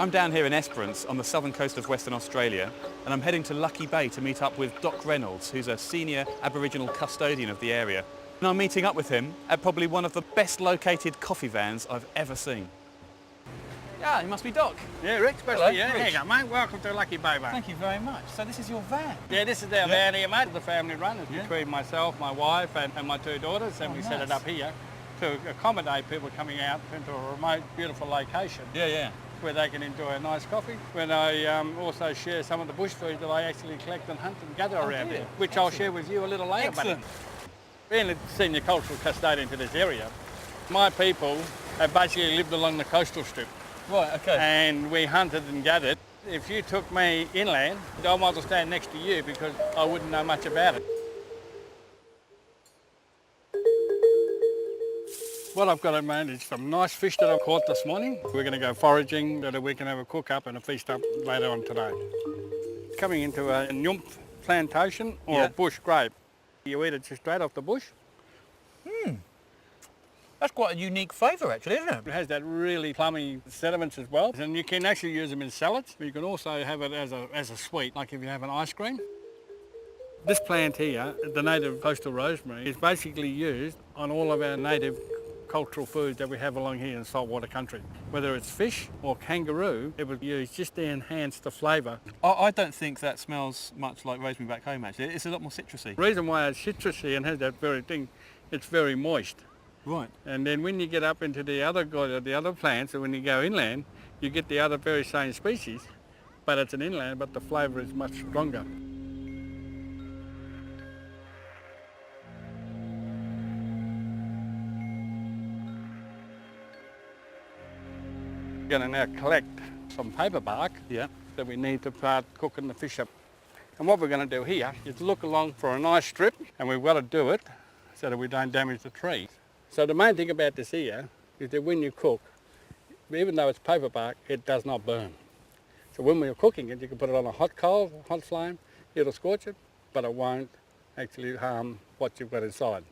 I'm down here in Esperance on the southern coast of Western Australia, and I'm heading to Lucky Bay to meet up with Doc Reynolds, who's a senior Aboriginal custodian of the area. And I'm meeting up with him at probably one of the best located coffee vans I've ever seen. Yeah, you must be Doc. Yeah, Rick, especially Hello, you. Rich. Here you go, mate. Welcome to Lucky Bay, mate. Thank you very much. So this is your van? Yeah, this is our van here, mate. The family run. It's Yeah. between myself, my wife, and my two daughters, and we set it nice. up here to accommodate people coming out into a remote, beautiful location Yeah. where they can enjoy a nice coffee. When I also share some of the bush food that I actually collect and hunt and gather around dear. here, which I'll share with you a little later. Excellent. Being a senior cultural custodian to this area, my people have basically lived along the coastal strip. Right, okay. And we hunted and gathered. If you took me inland, I might as well stand next to you because I wouldn't know much about it. What I've got in mind is some nice fish that I caught this morning. We're going to go foraging so that we can have a cook up and a feast up later on today. Coming into a nymph plantation or a bush grape. You eat it just straight off the bush. That's quite a unique flavour actually, isn't it? It has that really plummy sediments as well, and you can actually use them in salads. But you can also have it as a sweet, like if you have an ice cream. This plant here, the native coastal rosemary, is basically used on all of our native cultural foods that we have along here in saltwater country. Whether it's fish or kangaroo, it was used just to enhance the flavour. I don't think that smells much like rosemary back home actually. It's a lot more citrusy. The reason why it's citrusy and has that very thing, it's very moist. Right. And then when you get up into the other plants, and when you go inland, you get the other very same species, but it's an inland, but the flavour is much stronger. We're going to now collect some paper bark that we need to start cooking the fish up. And what we're going to do here is look along for a nice strip, and we've got to do it so that we don't damage the tree. So the main thing about this here is that when you cook, even though it's paper bark, it does not burn. So when we're cooking it, you can put it on a hot coal, hot flame, it'll scorch it, but it won't actually harm what you've got inside.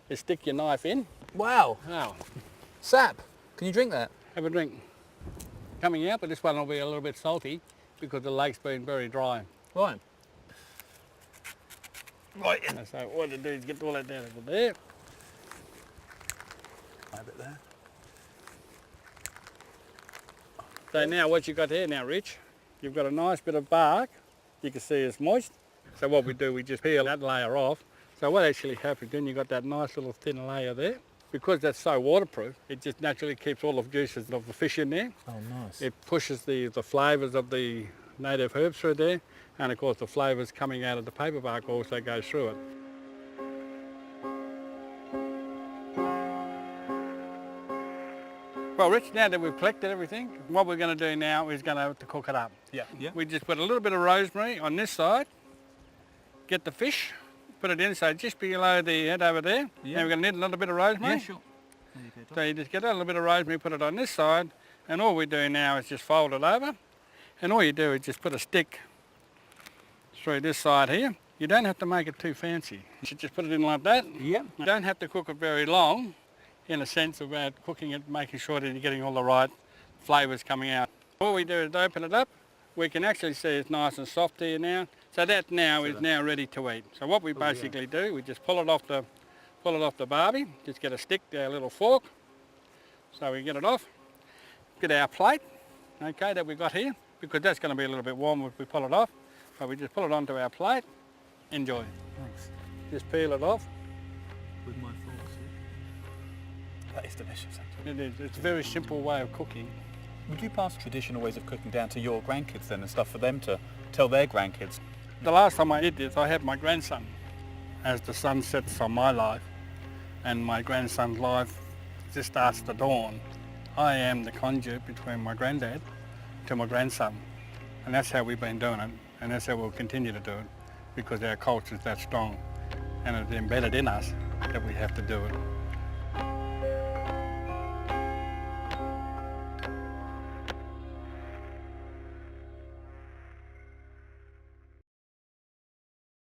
You stick your knife in. Wow. Now, Sap. Can you drink that? have a drink. Coming out, but this one will be a little bit salty because the lake's been very dry. Right. Right. So what to do is get all that down over there. A bit there. So now what you've got here now, Rich, you've got a nice bit of bark. You can see it's moist. So what we do, we just peel that layer off. So what actually happens, then you've got that nice little thin layer there. Because that's so waterproof, it just naturally keeps all the juices of the fish in there. Oh, nice. It pushes the flavours of the native herbs through there, and of course the flavours coming out of the paper bark also goes through it. Well, Rich, now that we've collected everything, what we're going to do now is going to have to cook it up. Yeah. We just put a little bit of rosemary on this side, get the fish, put it in, so just below the head over there. Yeah. Now we're going to need a little bit of rosemary. Yeah, sure. There you go, Doc. So you just get a little bit of rosemary, put it on this side, and all we do now is just fold it over, and all you do is just put a stick through this side here. You don't have to make it too fancy. You should just put it in like that. Yeah. You don't have to cook it very long, in a sense about cooking it, making sure that you're getting all the right flavours coming out. All we do is open it up. We can actually see it's nice and soft here now. So that now is now ready to eat. So what we basically do, we just pull it off the barbie. Just get a stick, our little fork. So we get it off. Get our plate, okay, that we got here, because that's going to be a little bit warm if we pull it off. So we just pull it onto our plate. Enjoy. Thanks. Just peel it off. With my forks. That is delicious, actually. It is. It's a very simple way of cooking. Would you pass traditional ways of cooking down to your grandkids then and stuff for them to tell their grandkids? The last time I did this, I had my grandson. As the sun sets on my life and my grandson's life just starts to dawn, I am the conduit between my granddad to my grandson. And that's how we've been doing it, and that's how we'll continue to do it, because our culture is that strong and it's embedded in us that we have to do it.